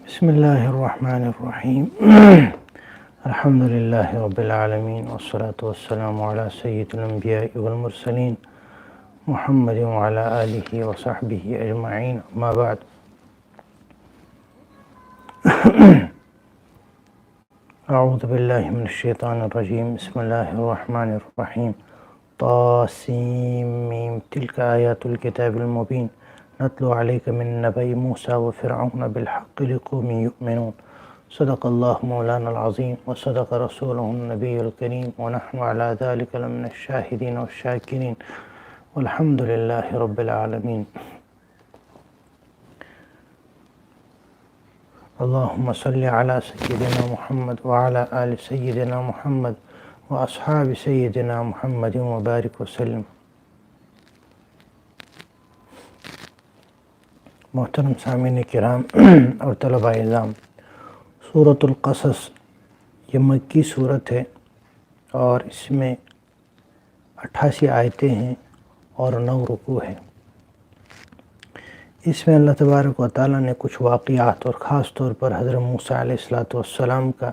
بسم الله الرحمن الرحيم الحمد لله رب العالمين والصلاة والسلام على سيد الأنبياء والمرسلين محمد وعلى آله وصحبه أجمعين أما بعد. أعوذ بالله من الشيطان الرجيم. بسم الله الرحمن الرحيم. طاسيم تلك آيات الكتاب المبين نتلو عليك من نبأ موسى وفرعون بالحق لقوم يؤمنون. صدق الله مولانا العظيم وصدق رسوله النبي الكريم ونحن على ذلك لمن الشاهدين والشاكرين والحمد لله رب العالمين. اللهم صل على سيدنا محمد وعلى آل سيدنا محمد وأصحاب سيدنا محمد وبارك وسلم. محترم سامعین کرام اور طلباء اعزام، سورۃ القصص یہ مکی صورت ہے اور اس میں 88 آیتیں ہیں اور 9 رکوع ہیں. اس میں اللہ تبارک و تعالیٰ نے کچھ واقعات اور خاص طور پر حضرت موسیٰ علیہ السلام کا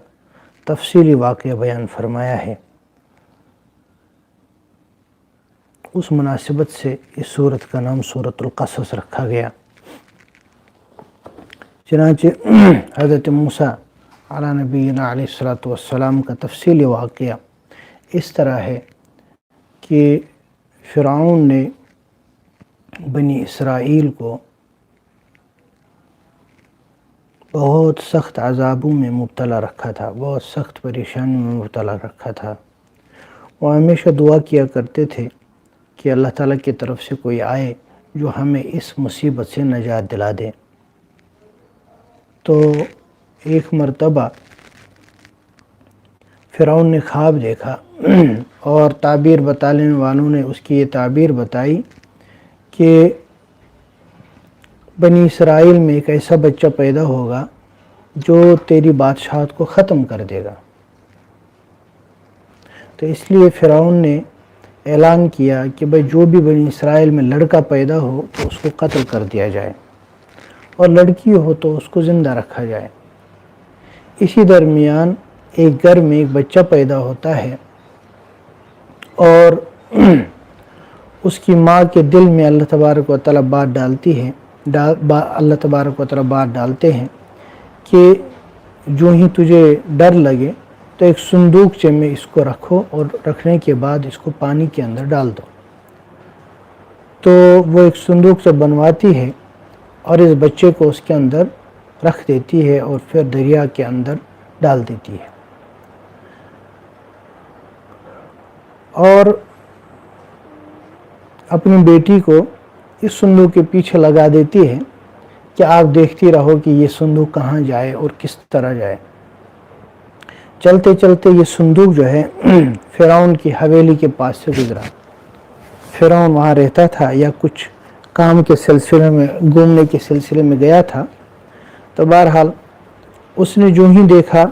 تفصیلی واقعہ بیان فرمایا ہے. اس مناسبت سے اس صورت کا نام سورۃ القصص رکھا گیا. چنانچہ حضرت موسیٰ علیہ نبینا علیہ السلام کا تفصیلی واقعہ اس طرح ہے کہ فرعون نے بنی اسرائیل کو بہت سخت عذابوں میں مبتلا رکھا تھا، بہت سخت پریشانیوں میں مبتلا رکھا تھا. وہ ہمیشہ دعا کیا کرتے تھے کہ اللہ تعالیٰ کی طرف سے کوئی آئے جو ہمیں اس مصیبت سے نجات دلا دے. تو ایک مرتبہ فرعون نے خواب دیکھا اور تعبیر بتانے والوں نے اس کی یہ تعبیر بتائی کہ بنی اسرائیل میں ایک ایسا بچہ پیدا ہوگا جو تیری بادشاہت کو ختم کر دے گا. تو اس لیے فرعون نے اعلان کیا کہ بھئی جو بھی بنی اسرائیل میں لڑکا پیدا ہو تو اس کو قتل کر دیا جائے اور لڑکی ہو تو اس کو زندہ رکھا جائے. اسی درمیان ایک گھر میں ایک بچہ پیدا ہوتا ہے اور اس کی ماں کے دل میں اللہ تبارک و تعالیٰ بات ڈالتی ہے، اللہ تبارک و تعالیٰ بات ڈالتے ہیں کہ جو ہی تجھے ڈر لگے تو ایک صندوقچے میں اس کو رکھو اور رکھنے کے بعد اس کو پانی کے اندر ڈال دو. تو وہ ایک صندوق سے بنواتی ہے اور اس بچے کو اس کے اندر رکھ دیتی ہے اور پھر دریا کے اندر ڈال دیتی ہے. اور اپنی بیٹی کو اس صندوق کے پیچھے لگا دیتی ہے کہ آپ دیکھتی رہو کہ یہ صندوق کہاں جائے اور کس طرح جائے. چلتے چلتے یہ صندوق جو ہے فرعون کی حویلی کے پاس سے گزرا. فرعون وہاں رہتا تھا یا کچھ کام کے سلسلے میں گھومنے کے سلسلے میں گیا تھا. تو بہرحال اس نے جو ہی دیکھا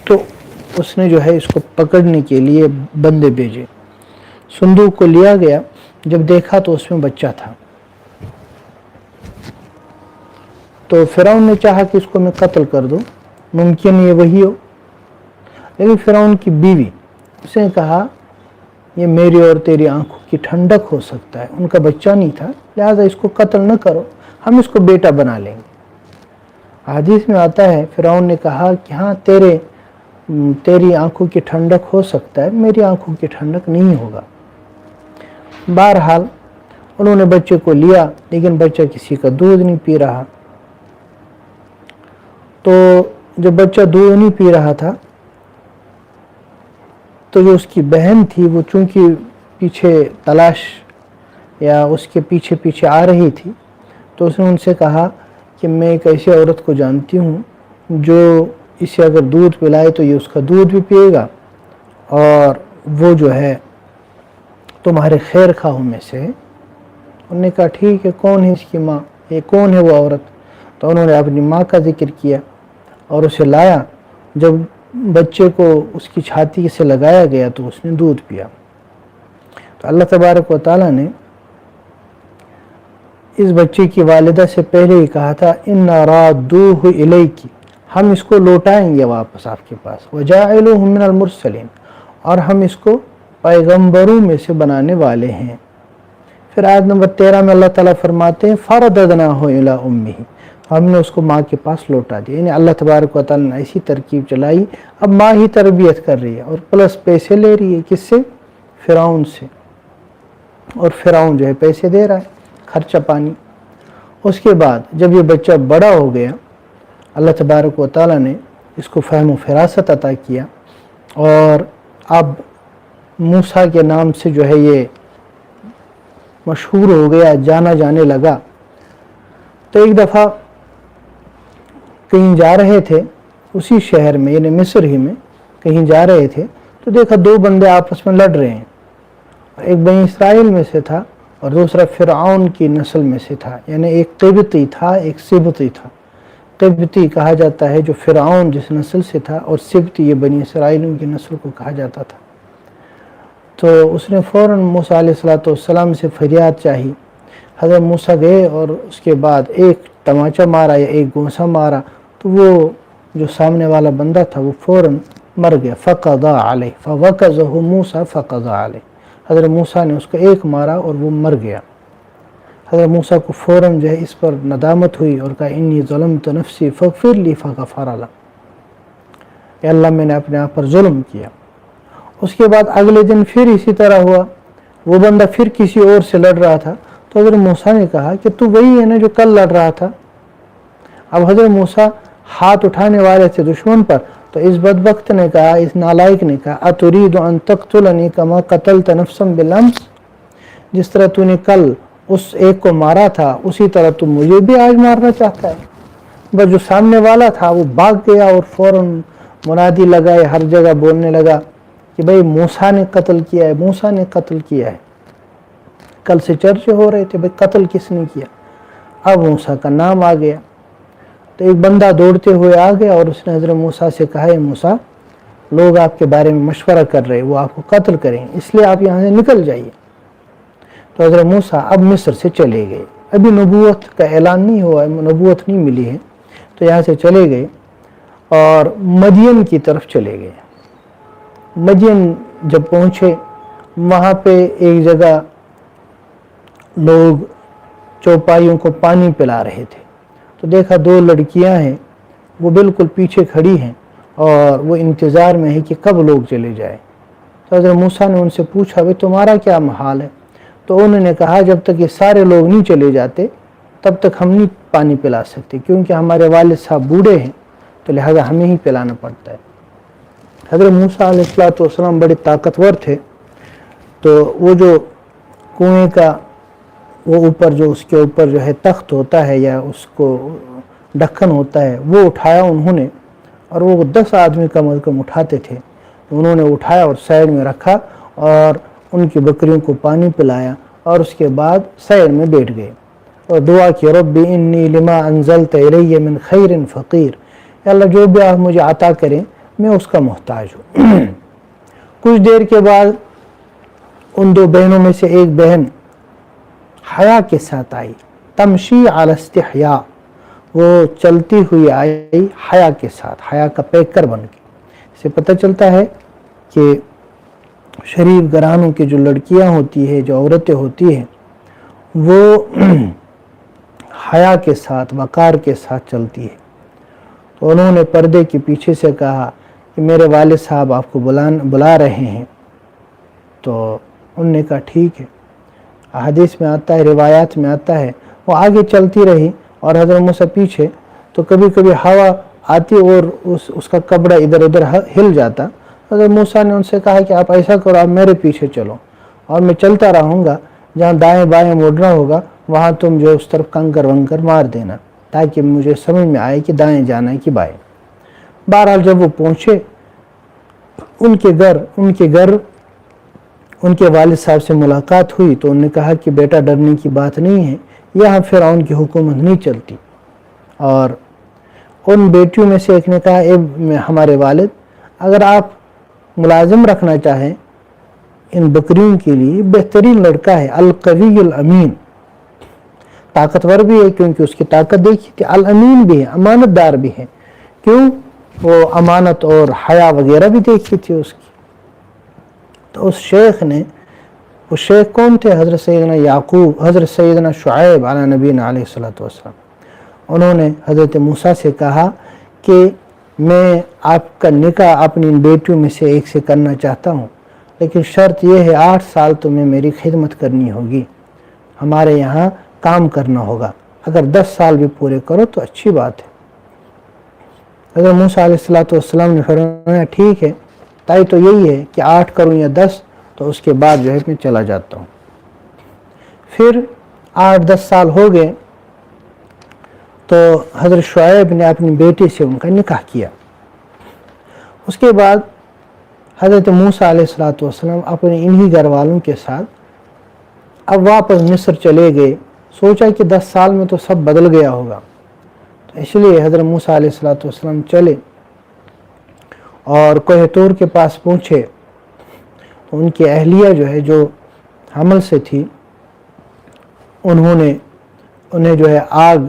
تو اس نے جو ہے اس کو پکڑنے کے لیے بندے بھیجے. صندوق کو لیا گیا، جب دیکھا تو اس میں بچہ تھا. تو فرعون نے چاہا کہ اس کو میں قتل کر دوں، ممکن یہ وہی ہو. لیکن فرعون کی بیوی اس نے کہا یہ میری اور تیری آنکھوں کی ٹھنڈک ہو سکتا ہے، ان کا بچہ نہیں تھا لہذا اس کو قتل نہ کرو، ہم اس کو بیٹا بنا لیں گے. حدیث میں آتا ہے فرعون نے کہا کہ ہاں تیری آنکھوں کی ٹھنڈک ہو سکتا ہے، میری آنکھوں کی ٹھنڈک نہیں ہوگا. بہرحال انہوں نے بچے کو لیا لیکن بچہ کسی کا دودھ نہیں پی رہا. تو جب بچہ دودھ نہیں پی رہا تھا تو جو اس کی بہن تھی وہ چونکہ پیچھے تلاش یا اس کے پیچھے پیچھے آ رہی تھی تو اس نے ان سے کہا کہ میں ایک ایسی عورت کو جانتی ہوں جو اسے اگر دودھ پلائے تو یہ اس کا دودھ بھی پیے گا اور وہ جو ہے تمہارے خیر خواہوں میں سے. انہوں نے کہا ٹھیک ہے، کون ہے اس کی ماں، یہ کون ہے وہ عورت؟ تو انہوں نے اپنی ماں کا ذکر کیا اور اسے لایا. جب بچے کو اس کی چھاتی سے لگایا گیا تو اس نے دودھ پیا. تو اللہ تبارک و تعالیٰ نے اس بچے کی والدہ سے پہلے ہی کہا تھا اِنَّا رَادُّوهُ إِلَيْكِ، ہم اس کو لوٹائیں گے واپس آپ کے پاس، وَجَاعِلُوهُ مِنَ الْمُرْسَلِينَ، اور ہم اس کو پیغمبروں میں سے بنانے والے ہیں۔ پھر آیت نمبر 13 میں اللہ تعالیٰ فرماتے ہیں فَرَدَدْنَاهُ إِلَىٰ أُمِّهِ، ہم نے اس کو ماں کے پاس لوٹا دیا، یعنی اللہ تبارک و تعالیٰ نے ایسی ترکیب چلائی، اب ماں ہی تربیت کر رہی ہے اور پلس پیسے لے رہی ہے، کس سے؟ فرعون سے، اور فرعون جو ہے پیسے دے رہا ہے، خرچہ پانی۔ اس کے بعد جب یہ بچہ بڑا ہو گیا، اللہ تبارک و تعالیٰ نے اس کو فہم و فراست عطا کیا، اور اب موسیٰ کے نام سے جو ہے یہ مشہور ہو گیا، جانا جانے لگا۔ تو ایک دفعہ کہیں جا رہے تھے اسی شہر میں، یعنی مصر ہی میں کہیں جا رہے تھے، تو دیکھا دو بندے آپس میں لڑ رہے ہیں، ایک بنی اسرائیل میں سے تھا اور دوسرا فرعون کی نسل میں سے تھا، یعنی ایک قبطی تھا ایک سبطی تھا۔ قبطی کہا جاتا ہے جو فرعون جس نسل سے تھا، اور سبطی یہ بنی اسرائیلوں کی نسل کو کہا جاتا تھا۔ تو اس نے فوراً موسیٰ علیہ السلام سے فریاد چاہی۔ حضرت موسیٰ گئے اور اس کے بعد ایک تماچا مارا یا ایک گونسا مارا، تو وہ جو سامنے والا بندہ تھا وہ فوراً مر گیا۔ فَقَضَىٰ عَلَيْهِ فَوَكَزَهُ مُوسَىٰ فَقَضَىٰ عَلَيْهِ، حضرت موسیٰ نے اس کو ایک مارا اور وہ مر گیا۔ حضرت موسیٰ کو فوراً جو ہے اس پر ندامت ہوئی اور کہا انی ظلمت نفسی فاغفر لی فغفر له، کہ اللہ میں نے اپنے آپ پر ظلم کیا۔ اس کے بعد اگلے دن پھر اسی طرح ہوا، وہ بندہ پھر کسی اور سے لڑ رہا تھا، تو حضرت موسیٰ نے کہا کہ تو وہی ہے نا جو کل لڑ رہا تھا۔ اب حضرت موسیٰ ہاتھ اٹھانے والے تھے دشمن پر، تو اس بدبخت نے کہا، اس نالائق نے کہا اتريد ان تقتلني كما قتلت نفسا بالامس، جس طرح تو نے کل اس ایک کو مارا تھا اسی طرح تو مجھے بھی آج مارنا چاہتا ہے۔ بس جو سامنے والا تھا وہ بھاگ گیا اور فوراً منادی لگائے، ہر جگہ بولنے لگا کہ بھئی موسیٰ نے قتل کیا ہے، موسیٰ نے قتل کیا ہے۔ کل سے چرچے ہو رہے تھے بھئی قتل کس نے کیا، اب موسیٰ کا نام آ گیا۔ تو ایک بندہ دوڑتے ہوئے آ گیا اور اس نے حضرت موسیٰ سے کہا، اے موسیٰ لوگ آپ کے بارے میں مشورہ کر رہے، وہ آپ کو قتل کریں، اس لیے آپ یہاں سے نکل جائیے۔ تو حضرت موسیٰ اب مصر سے چلے گئے، ابھی نبوت کا اعلان نہیں ہوا ہے، نبوت نہیں ملی ہے، تو یہاں سے چلے گئے اور مدین کی طرف چلے گئے۔ مدین جب پہنچے، وہاں پہ ایک جگہ لوگ چوپائیوں کو پانی پلا رہے تھے، تو دیکھا دو لڑکیاں ہیں، وہ بالکل پیچھے کھڑی ہیں اور وہ انتظار میں ہے کہ کب لوگ چلے جائیں۔ تو حضرت موسیٰ نے ان سے پوچھا بھئی تمہارا کیا حال ہے؟ تو انہوں نے کہا جب تک یہ سارے لوگ نہیں چلے جاتے تب تک ہم نہیں پانی پلا سکتے، کیونکہ ہمارے والد صاحب بوڑھے ہیں، تو لہذا ہمیں ہی پلانا پڑتا ہے۔ حضرت موسیٰ علیہ السلام بڑے طاقتور تھے، تو وہ جو کنویں کا وہ اوپر جو اس کے اوپر جو ہے تخت ہوتا ہے یا اس کو ڈھکن ہوتا ہے، وہ اٹھایا انہوں نے، اور وہ 10 آدمی کم از کم اٹھاتے تھے، انہوں نے اٹھایا اور سائڈ میں رکھا اور ان کی بکریوں کو پانی پلایا، اور اس کے بعد سائڈ میں بیٹھ گئے اور دعا کی رب انی لما انزلت الی من خیر فقیر، یا اللہ جو بھی آپ مجھے عطا کریں میں اس کا محتاج ہوں۔ کچھ دیر کے بعد ان دو بہنوں میں سے ایک بہن حیا کے ساتھ آئی، تمشی علی استحیاء، وہ چلتی ہوئی آئی حیا کے ساتھ، حیا کا پیکر بن کے۔ اس سے پتہ چلتا ہے کہ شریف گھرانوں کی جو لڑکیاں ہوتی ہیں، جو عورتیں ہوتی ہیں، وہ حیا کے ساتھ وقار کے ساتھ چلتی ہے۔ تو انہوں نے پردے کے پیچھے سے کہا کہ میرے والد صاحب آپ کو بلا رہے ہیں، تو انہوں نے کہا ٹھیک ہے۔ احادیث میں آتا ہے، روایات میں آتا ہے، وہ آگے چلتی رہی اور حضرت موسیٰ پیچھے، تو کبھی کبھی ہوا آتی اور اس کا کپڑا ادھر ادھر ہل جاتا۔ حضرت موسیٰ نے ان سے کہا کہ آپ ایسا کرو، آپ میرے پیچھے چلو اور میں چلتا رہوں گا، جہاں دائیں بائیں مڑنا ہوگا وہاں تم جو اس طرف کنکر ونکر مار دینا، تاکہ مجھے سمجھ میں آئے کہ دائیں جانا ہے کہ بائیں۔ بہرحال جب وہ پہنچے ان کے گھر ان کے والد صاحب سے ملاقات ہوئی، تو انہوں نے کہا کہ بیٹا ڈرنے کی بات نہیں ہے، یہاں فرعون کی حکومت نہیں چلتی۔ اور ان بیٹیوں میں سے ایک نے کہا اے ہمارے والد، اگر آپ ملازم رکھنا چاہیں ان بکریوں کے لیے، بہترین لڑکا ہے القوی الامین، طاقتور بھی ہے کیونکہ اس کی طاقت دیکھی تھی، الامین بھی ہے، امانت دار بھی ہے، کیوں؟ وہ امانت اور حیا وغیرہ بھی دیکھی تھی اس کی۔ تو اس شیخ نے، وہ شیخ کون تھے؟ حضرت سیدنا یعقوب، حضرت سیدنا شعیب علیہ نبینا علیہ الصلوۃ والسلام۔ انہوں نے حضرت موسیٰ سے کہا کہ میں آپ کا نکاح اپنی بیٹیوں میں سے ایک سے کرنا چاہتا ہوں، لیکن شرط یہ ہے 8 سال تمہیں میری خدمت کرنی ہوگی، ہمارے یہاں کام کرنا ہوگا، اگر 10 سال بھی پورے کرو تو اچھی بات ہے۔ حضرت موسیٰ علیہ الصلوۃ والسلام نے فرمایا ٹھیک ہے، طے تو یہی ہے کہ 8 کروں یا 10، تو اس کے بعد جو ہے میں چلا جاتا ہوں۔ پھر 8-10 سال ہو گئے تو حضرت شعیب نے اپنی بیٹی سے ان کا نکاح کیا۔ اس کے بعد حضرت موسیٰ علیہ الصلوۃ والسلام اپنے انہی گھر والوں کے ساتھ اب واپس مصر چلے گئے۔ سوچا کہ 10 سال میں تو سب بدل گیا ہوگا، تو اس لیے حضرت موسیٰ علیہ الصلوۃ والسلام چلے اور کوہ طور کے پاس پہنچے۔ تو ان کی اہلیہ جو ہے، جو حمل سے تھی، انہیں جو ہے آگ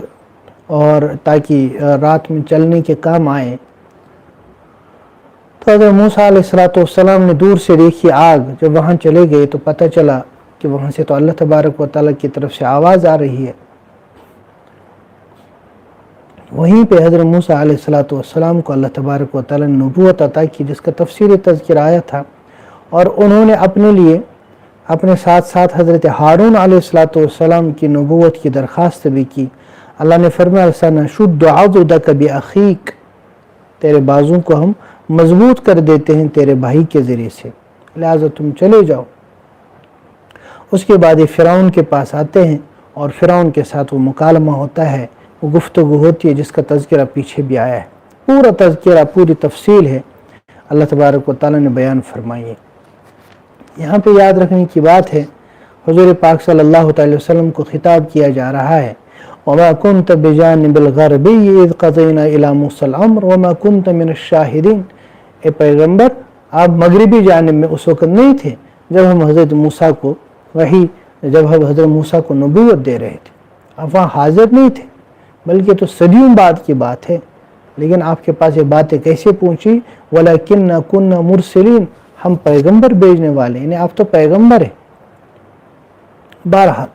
اور تاکہ رات میں چلنے کے کام آئے، تو حضرت موسیٰ علیہ الصلوۃ والسلام نے دور سے دیکھی آگ۔ جب وہاں چلے گئے تو پتہ چلا کہ وہاں سے تو اللہ تبارک و تعالیٰ کی طرف سے آواز آ رہی ہے۔ وہیں پہ حضرت موسیٰ علیہ الصلوۃ والسلام کو اللہ تبارک و تعالیٰ نے نبوت عطا کی، جس کا تفصیلی تذکرہ آیا تھا، اور انہوں نے اپنے لیے اپنے ساتھ ساتھ حضرت ہارون علیہ الصلوۃ والسلام کی نبوت کی درخواست بھی کی۔ اللہ نے فرمایا سَنَشُدُّ عَضُدَكَ بِأَخِيكَ، تیرے بازوں کو ہم مضبوط کر دیتے ہیں تیرے بھائی کے ذریعے سے، لہٰذا تم چلے جاؤ۔ اس کے بعد یہ فرعون کے پاس آتے ہیں اور فرعون کے ساتھ وہ مکالمہ ہوتا ہے، وہ گفتگو ہوتی ہے، جس کا تذکرہ پیچھے بھی آیا ہے۔ پورا تذکرہ، پوری تفصیل ہے، اللہ تبارک و تعالیٰ نے بیان فرمائی ہے۔ یہاں پہ یاد رکھنے کی بات ہے، حضور پاک صلی اللہ علیہ وسلم کو خطاب کیا جا رہا ہے، وَمَا كُنْتَ بِجَانِبِ الْغَرْبِيِّ إِذْ قَضَيْنَا إِلَى مُوسَى الْأَمْرَ وَمَا كُنْتَ مِنَ الشَّاهِدِينَ۔ اے پیغمبر، آپ مغربی جانب میں اس وقت نہیں تھے جب ہم حضرت موسیٰ کو حضرت موسیٰ کو نبوت دے رہے تھے، آپ وہاں حاضر نہیں تھے، بلکہ تو صدیوں بعد کی بات ہے، لیکن آپ کے پاس یہ باتیں کیسے پہنچی؟ وَلَكِنَّا كُنَّا مُرْسِلِينَ، ہم پیغمبر بھیجنے والے، یعنی آپ تو پیغمبر ہیں۔ بہرحال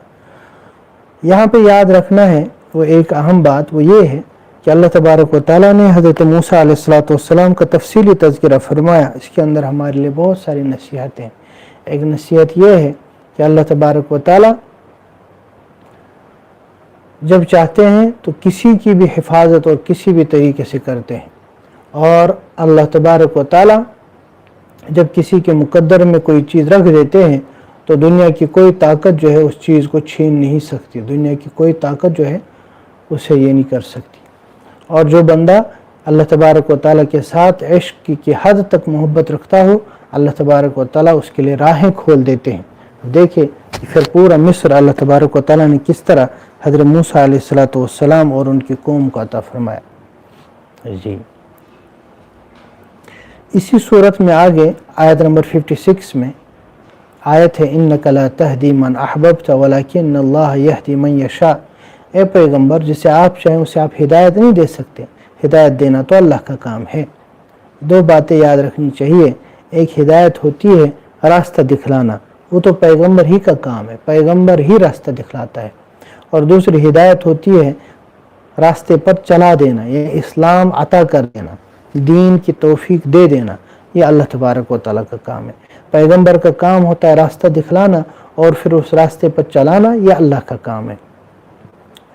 یہاں پہ یاد رکھنا ہے وہ ایک اہم بات، وہ یہ ہے کہ اللہ تبارک و تعالیٰ نے حضرت موسیٰ علیہ الصلوۃ والسلام کا تفصیلی تذکرہ فرمایا۔ اس کے اندر ہمارے لیے بہت ساری نصیحتیں۔ ایک نصیحت یہ ہے کہ اللہ تبارک و تعالیٰ جب چاہتے ہیں تو کسی کی بھی حفاظت اور کسی بھی طریقے سے کرتے ہیں، اور اللہ تبارک و تعالیٰ جب کسی کے مقدر میں کوئی چیز رکھ دیتے ہیں تو دنیا کی کوئی طاقت جو ہے اس چیز کو چھین نہیں سکتی، دنیا کی کوئی طاقت جو ہے اسے یہ نہیں کر سکتی۔ اور جو بندہ اللہ تبارک و تعالیٰ کے ساتھ عشق کی حد تک محبت رکھتا ہو، اللہ تبارک و تعالیٰ اس کے لیے راہیں کھول دیتے ہیں۔ دیکھیں کہ پھر پورا مصر اللہ تبارک و تعالیٰ نے کس طرح حضرت موسیٰ علیہ الصلوۃ والسلام اور ان کی قوم کو عطا فرمایا۔ جی اسی صورت میں آگے آیت نمبر 56 میں آیت ہے اِنَّكَ لَا تَهْدِي مَنْ أَحْبَبْتَ وَلَكِنَّ اللَّهَ يَهْدِي مَنْ يَشَاءُ۔ اے پیغمبر، جسے آپ چاہیں اسے آپ ہدایت نہیں دے سکتے، ہدایت دینا تو اللہ کا کام ہے۔ دو باتیں یاد رکھنی چاہیے، ایک ہدایت ہوتی ہے راستہ دکھلانا، وہ تو پیغمبر ہی کا کام ہے، پیغمبر ہی راستہ دکھلاتا ہے، اور دوسری ہدایت ہوتی ہے راستے پر چلا دینا، یہ اسلام عطا کر دینا، دین کی توفیق دے دینا، یہ اللہ تبارک و تعالیٰ کا کام ہے۔ پیغمبر کا کام ہوتا ہے راستہ دکھلانا اور پھر اس راستے پر چلانا، یہ اللہ کا کام ہے۔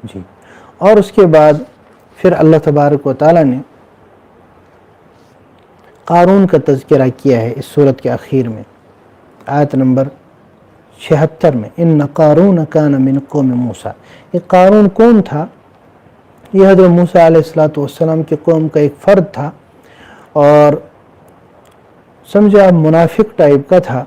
جی اور اس کے بعد پھر اللہ تبارک و تعالیٰ نے قارون کا تذکرہ کیا ہے اس صورت کے آخر میں، آیت نمبر 76 میں، ان قارون کان من قوم موسیٰ۔ یہ قارون کون تھا؟ یہ حضرت موسیٰ علیہ الصلوۃ والسلام کی قوم کا ایک فرد تھا، اور سمجھا منافق ٹائپ کا تھا۔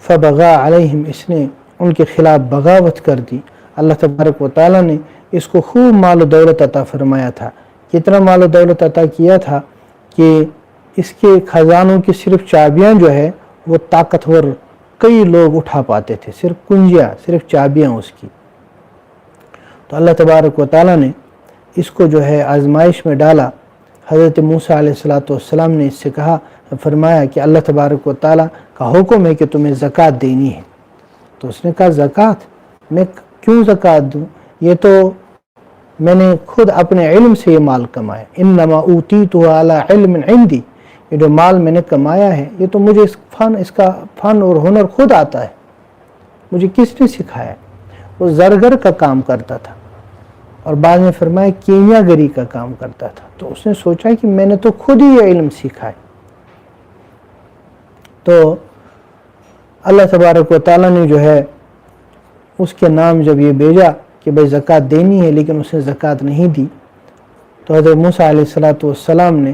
فبغى علیہم، اس نے ان کے خلاف بغاوت کر دی۔ اللہ تبارک و تعالیٰ نے اس کو خوب مال و دولت عطا فرمایا تھا۔ کتنا مال و دولت عطا کیا تھا کہ اس کے خزانوں کی صرف چابیاں جو ہے وہ طاقتور کئی لوگ اٹھا پاتے تھے، صرف کنجیاں، صرف چابیاں اس کی۔ تو اللہ تبارک و تعالیٰ نے اس کو جو ہے آزمائش میں ڈالا۔ حضرت موسیٰ علیہ السلام نے اس سے کہا، فرمایا کہ اللہ تبارک و تعالیٰ کا حکم ہے کہ تمہیں زکوٰۃ دینی ہے۔ تو اس نے کہا زکوٰۃ میں کیوں زکوٰۃ دوں؟ یہ تو میں نے خود اپنے علم سے یہ مال کمایا، انما اوتیتہ علی علم عندی، یہ جو مال میں نے کمایا ہے یہ تو مجھے اس کا فن اور ہنر خود آتا ہے، مجھے کس نے سکھایا؟ وہ زرگر کا کام کرتا تھا اور بعد میں فرمایا کیمیا گری کا کام کرتا تھا۔ تو اس نے سوچا کہ میں نے تو خود ہی یہ علم سیکھا ہے۔ تو اللہ تبارک و تعالیٰ نے جو ہے اس کے نام جب یہ بھیجا کہ بھائی زکوٰۃ دینی ہے، لیکن اس نے زکوٰۃ نہیں دی، تو حضرت موسیٰ علیہ السلام نے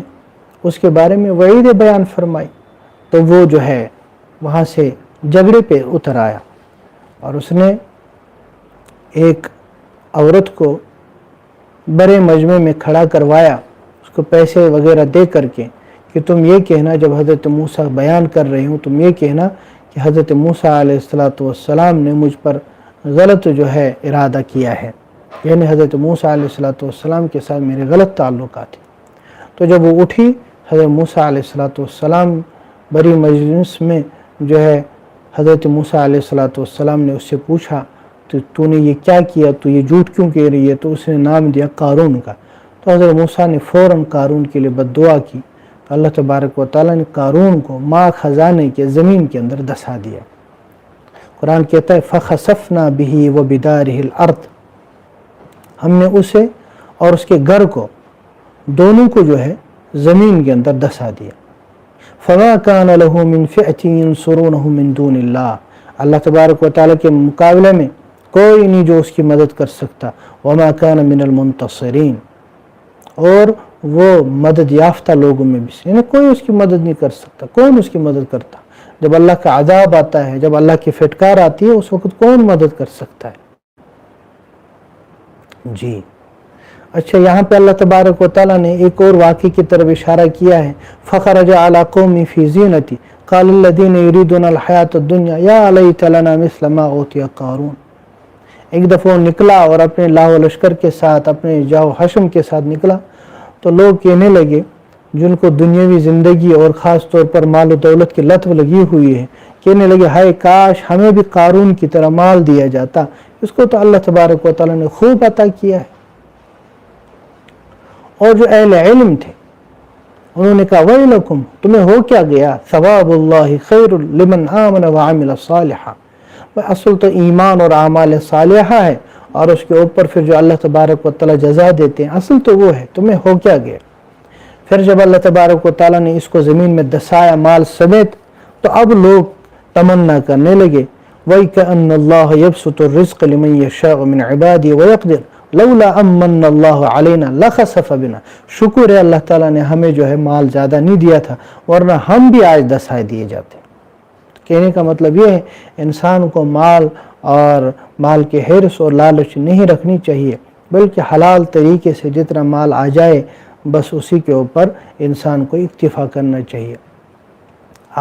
اس کے بارے میں وعید بیان فرمائی۔ تو وہ جو ہے وہاں سے جھگڑے پہ اتر آیا اور اس نے ایک عورت کو بڑے مجمع میں کھڑا کروایا، اس کو پیسے وغیرہ دے کر کے کہ تم یہ کہنا، جب حضرت موسیٰ بیان کر رہے ہوں تم یہ کہنا کہ حضرت موسیٰ علیہ السلام نے مجھ پر غلط جو ہے ارادہ کیا ہے، یعنی حضرت موسیٰ علیہ السلام کے ساتھ میرے غلط تعلقات ہیں۔ تو جب وہ اٹھی، حضرت موسیٰ علیہ السلام بڑی مجلس میں جو ہے حضرت موسیٰ علیہ السلام نے اس سے پوچھا تو نے یہ کیا کیا، تو یہ جھوٹ کیوں کہہ رہی ہے؟ تو اس نے نام دیا قارون کا۔ تو حضرت موسیٰ نے فوراً قارون کے لیے بد دعا کی، تو اللہ تبارک و تعالیٰ نے قارون کو ماں خزانے کے زمین کے اندر دسا دیا۔ قرآن کہتا ہے فَخَسَفْنَا بِهِ وَبِدَارِهِ الْأَرْضِ، ہم نے اسے اور اس کے گھر کو دونوں کو جو ہے زمین کے اندر دسا دیا۔ فَمَا كَانَ لَهُ مِنْ فِئَةٍ يَنْصُرُونَهُ مِنْ دُونِ اللَّهِ، اللہ تبارک و تعالیٰ کے مقابلے میں کوئی نہیں جو اس کی مدد کر سکتا۔ وَمَا كَانَ مِنَ الْمُنْتَصِرِينَ، اور وہ مدد یافتہ لوگوں میں بھی سے، یعنی کوئی اس کی مدد نہیں کر سکتا۔ کون اس کی مدد کرتا؟ جب اللہ کا عذاب آتا ہے، جب اللہ کی پھٹکار آتی ہے، اس وقت کون مدد کر سکتا ہے؟ جی اچھا، یہاں پہ اللہ تبارک و تعالیٰ نے ایک اور واقعے کی طرف اشارہ کیا ہے۔ فَخَرَجَ عَلَىٰ قَوْمِهِ فِي زِينَتِهِ قَالَ الَّذِينَ يُرِيدُونَ الْحَيَاةَ الدُّنْيَا يَا لَيْتَ لَنَا مِثْلَ مَا أُوتِيَ قَارُونَ، ایک دفعہ نکلا اور اپنے لاہ و لشکر کے ساتھ، اپنے جاؤ حشم کے ساتھ نکلا، تو لوگ کہنے لگے جن کو دنیاوی زندگی اور خاص طور پر مال و دولت کی لت لگی ہوئی ہے، کہنے لگے ہائے کاش ہمیں بھی قارون کی طرح مال دیا جاتا، اس کو تو اللہ تبارک و تعالیٰ نے خوب عطا کیا ہے۔ اور جو اہل علم تھے انہوں نے کہا ویلکم، تمہیں ہو کیا گیا، ثواب اللہ خیر لمن آمن وعمل صالحا، اصل تو ایمان اور اعمال صالحہ ہے، اور اس کے اوپر پھر جو اللہ تبارک و تعالیٰ جزا دیتے ہیں اصل تو وہ ہے، تمہیں ہو کیا گیا۔ پھر جب اللہ تبارک و تعالیٰ نے اس کو زمین میں دسایا مال سمیت، تو اب لوگ تمنا کرنے لگے وَإِكَأَنَّ اللَّهَ يَبْسُطُ الرِّزْقَ لِمَنْ يَشَاءُ مِنْ عِبَادِهِ وَيَقْدِرُ لَوْلَا أَمَّنَّ اللَّهُ عَلَيْنَا لَخَسَفَ بِنَا، شکر ہے اللہ تعالیٰ نے ہمیں جو ہے مال زیادہ نہیں دیا تھا، ورنہ ہم بھی آج دسائے دیے جاتے۔ کہنے کا مطلب یہ ہے انسان کو مال اور مال کے حرص اور لالچ نہیں رکھنی چاہیے، بلکہ حلال طریقے سے جتنا مال آ جائے بس اسی کے اوپر انسان کو اکتفا کرنا چاہیے۔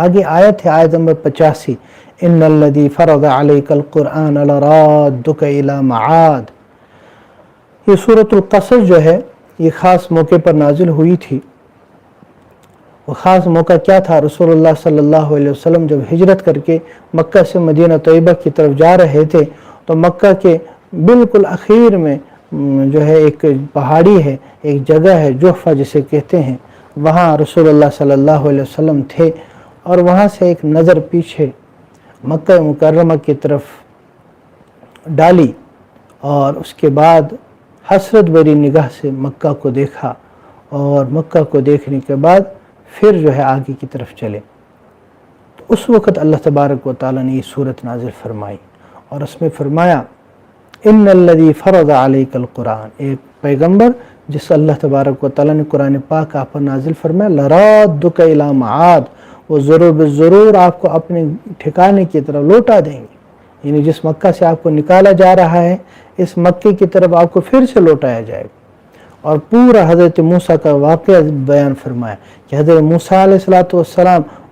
آگے آیت ہے، آیت نمبر 85، ان الذی فرض علیک القرآن لرادک الی معاد۔ یہ سورۃ القصص جو ہے یہ خاص موقع پر نازل ہوئی تھی۔ وہ خاص موقع کیا تھا؟ رسول اللہ صلی اللہ علیہ وسلم جب ہجرت کر کے مکہ سے مدینہ طیبہ کی طرف جا رہے تھے، تو مکہ کے بالکل اخیر میں جو ہے ایک پہاڑی ہے، ایک جگہ ہے جحفہ جسے کہتے ہیں، وہاں رسول اللہ صلی اللہ علیہ وسلم تھے، اور وہاں سے ایک نظر پیچھے مکہ مکرمہ کی طرف ڈالی، اور اس کے بعد حسرت بری نگاہ سے مکہ کو دیکھا، اور مکہ کو دیکھنے کے بعد پھر جو ہے آگے کی طرف چلے۔ تو اس وقت اللہ تبارک و تعالیٰ نے یہ صورت نازل فرمائی، اور اس میں فرمایا ان الذی فرض علیک القرآن، ایک پیغمبر جس اللہ تبارک و تعالیٰ نے قرآن پاک آپ پر نازل فرمایا، لرادک الی معاد، وہ ضرور بالضرور آپ کو اپنے ٹھکانے کی طرف لوٹا دیں گے، یعنی جس مکہ سے آپ کو نکالا جا رہا ہے اس مکے کی طرف آپ کو پھر سے لوٹایا جائے گا۔ اور پورا حضرت موسیٰ کا واقعہ بیان فرمایا کہ حضرت موسیٰ علیہ السلام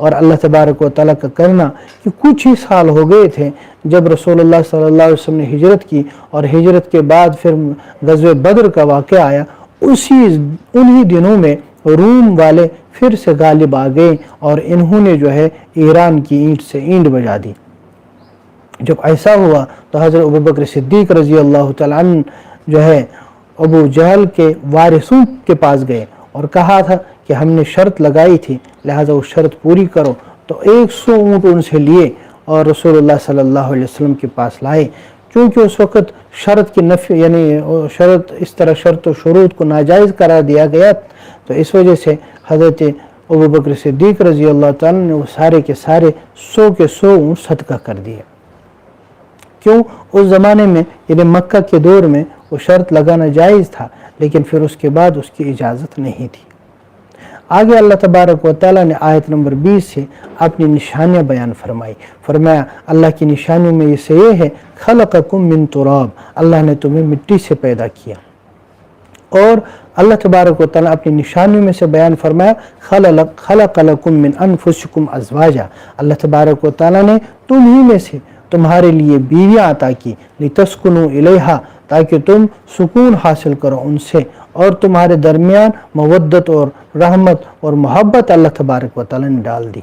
اور اللہ تبارک و تعالیٰ کا کرنا کہ کچھ ہی سال ہو گئے تھے جب رسول اللہ صلی اللہ علیہ وسلم نے ہجرت کی، اور ہجرت کے بعد پھر غزوہ بدر کا واقعہ آیا، انہی دنوں میں روم والے پھر سے غالب آ گئے اور انہوں نے جو ہے ایران کی اینٹ سے اینٹ بجا دی۔ جب ایسا ہوا تو حضرت ابوبکر صدیق رضی اللہ تعالیٰ عنہ جو ہے ابو جہل کے وارثوں کے پاس گئے اور کہا تھا کہ ہم نے شرط لگائی تھی، لہذا وہ شرط پوری کرو۔ تو 100 اونٹ ان سے لیے اور رسول اللہ صلی اللہ علیہ وسلم کے پاس لائے۔ چونکہ اس وقت شرط کی نفی یعنی شرط اس طرح شرط و شروط کو ناجائز قرار دیا گیا، تو اس وجہ سے حضرت ابوبکر صدیق رضی اللہ تعالیٰ نے وہ سارے کے سارے 100 کے 100 اونٹ صدقہ کر دیے۔ کیوں؟ اس زمانے میں یعنی مکہ کے دور میں وہ شرط لگانا جائز تھا، لیکن پھر اس کے بعد اس کی اجازت نہیں تھی۔ آگے اللہ تبارک و تعالیٰ نے آیت نمبر 20 سے اپنی نشانیاں بیان فرمائی۔ فرمایا اللہ کی نشانیوں میں سے یہ ہے خلقکم من تراب، اللہ نے تمہیں مٹی سے پیدا کیا۔ اور اللہ تبارک و تعالیٰ اپنی نشانیوں میں سے بیان فرمایا خلق لکم من انفسکم ازواجا، اللہ تبارک و تعالیٰ نے تم ہی میں سے تمہارے لیے بیویاں عطا کی، لتسکنوا الیہا، تاکہ تم سکون حاصل کرو ان سے، اور تمہارے درمیان مودت اور رحمت اور محبت اللہ تبارک و تعالیٰ نے ڈال دی۔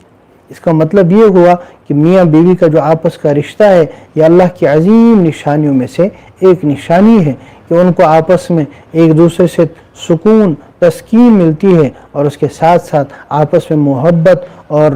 اس کا مطلب یہ ہوا کہ میاں بیوی کا جو آپس کا رشتہ ہے یہ اللہ کی عظیم نشانیوں میں سے ایک نشانی ہے کہ ان کو آپس میں ایک دوسرے سے سکون تسکین ملتی ہے، اور اس کے ساتھ ساتھ آپس میں محبت اور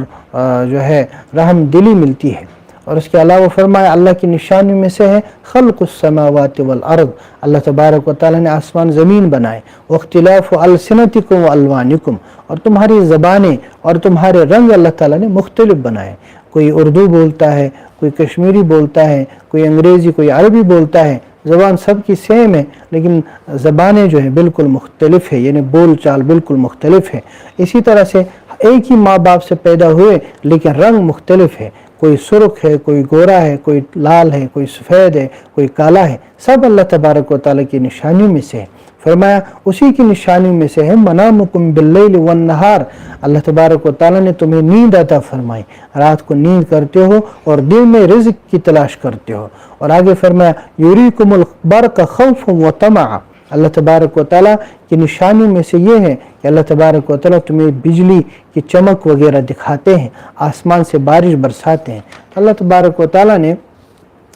جو ہے رحم دلی ملتی ہے۔ اور اس کے علاوہ فرمایا اللہ کی نشانیوں میں سے ہے خلق السماوات والارض، اللہ تبارک و تعالیٰ نے آسمان زمین بنائے، واختلاف السنتکم والوانکم، اور تمہاری زبانیں اور تمہارے رنگ اللہ تعالیٰ نے مختلف بنائے۔ کوئی اردو بولتا ہے، کوئی کشمیری بولتا ہے، کوئی انگریزی، کوئی عربی بولتا ہے، زبان سب کی سیم ہے لیکن زبانیں جو ہیں بالکل مختلف ہے، یعنی بول چال بالکل مختلف ہے۔ اسی طرح سے ایک ہی ماں باپ سے پیدا ہوئے لیکن رنگ مختلف ہے، کوئی سرخ ہے، کوئی گورا ہے، کوئی لال ہے، کوئی سفید ہے، کوئی کالا ہے، سب اللہ تبارک و تعالیٰ کی نشانیوں میں سے ہے۔ فرمایا اسی کی نشانیوں میں سے ہے منامکم باللیل والنہار، اللہ تبارک و تعالیٰ نے تمہیں نیند عطا فرمائی، رات کو نیند کرتے ہو اور دن میں رزق کی تلاش کرتے ہو۔ اور آگے فرمایا یریکم البرق خوفا وطمعا، اللہ تبارک و تعالیٰ کی نشانیوں میں سے یہ ہے کہ اللہ تبارک و تعالیٰ تمہیں بجلی کی چمک وغیرہ دکھاتے ہیں، آسمان سے بارش برساتے ہیں۔ اللہ تبارک و تعالیٰ نے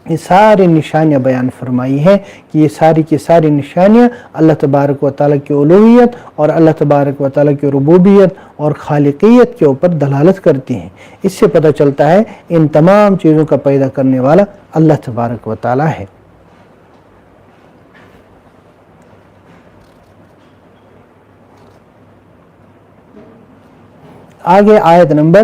یہ ساری نشانیاں بیان فرمائی ہیں کہ یہ ساری کی ساری نشانیاں اللہ تبارک و تعالیٰ کی الوہیت اور اللہ تبارک و تعالیٰ کی ربوبیت اور خالقیت کے اوپر دلالت کرتی ہیں۔ اس سے پتہ چلتا ہے ان تمام چیزوں کا پیدا کرنے والا اللہ تبارک و تعالیٰ ہے۔ آگے آیت نمبر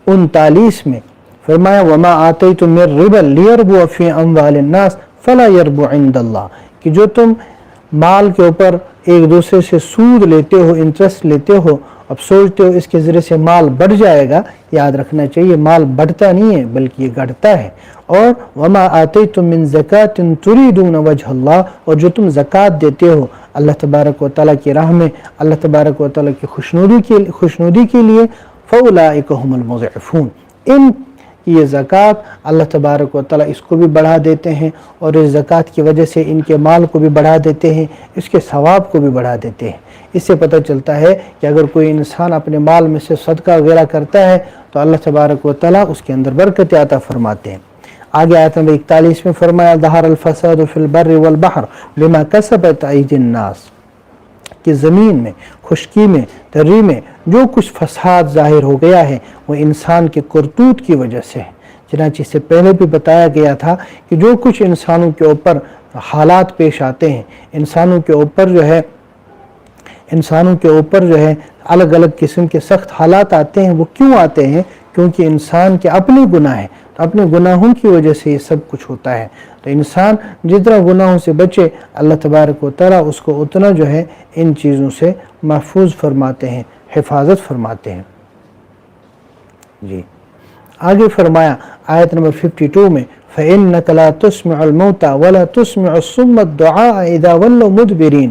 39 میں فرمایا وما آتیتم من ربا لیربو فی اموال الناس فلا یربو عند اللہ، کہ جو تم مال کے اوپر ایک دوسرے سے سود لیتے ہو، انٹرسٹ لیتے ہو، اب سوچتے ہو اس کے ذریعے سے مال بڑھ جائے گا، یاد رکھنا چاہیے مال بڑھتا نہیں ہے بلکہ یہ گھٹتا ہے۔ اور وما آتیتم من زکاۃ تریدون وجہ اللہ، اور جو تم زکوٰۃ دیتے ہو اللہ تبارک و تعالیٰ کی راہ میں، اللہ تبارک و تعالیٰ کی خوشنودی کے لیے، فاولئک هم المضعفون، ان کی یہ زکوٰۃ اللہ تبارک و تعالیٰ اس کو بھی بڑھا دیتے ہیں، اور اس زکوٰۃ کی وجہ سے ان کے مال کو بھی بڑھا دیتے ہیں، اس کے ثواب کو بھی بڑھا دیتے ہیں۔ اس سے پتہ چلتا ہے کہ اگر کوئی انسان اپنے مال میں سے صدقہ وغیرہ کرتا ہے تو اللہ تبارک و تعالیٰ اس کے اندر برکت عطا فرماتے ہیں۔ آگے آیت نمبر 41 میں فرمایا ظہر الفساد فی البر والبحر بما کسبت ایدی الناس، کہ زمین میں، خشکی میں، تری میں جو کچھ فساد ظاہر ہو گیا ہے وہ انسان کے کرتوت کی وجہ سے ہے۔ چنانچہ اس سے پہلے بھی بتایا گیا تھا کہ جو کچھ انسانوں کے اوپر حالات پیش آتے ہیں، انسانوں کے اوپر جو ہے الگ الگ قسم کے سخت حالات آتے ہیں، وہ کیوں آتے ہیں؟ کیونکہ انسان کے اپنے گناہ ہیں، تو اپنے گناہوں کی وجہ سے یہ سب کچھ ہوتا ہے۔ تو انسان جتنا گناہوں سے بچے اللہ تبارک و تعالیٰ اس کو اتنا جو ہے ان چیزوں سے محفوظ فرماتے ہیں، حفاظت فرماتے ہیں۔ جی آگے فرمایا آیت نمبر 52 میں فَإِنَّكَ لَا تُسْمِعُ الْمَوْتَى وَلَا تُسْمِعُ الصُّمَّ الدُّعَاءَ إِذَا وَلَّوْا مُدْبِرِينَ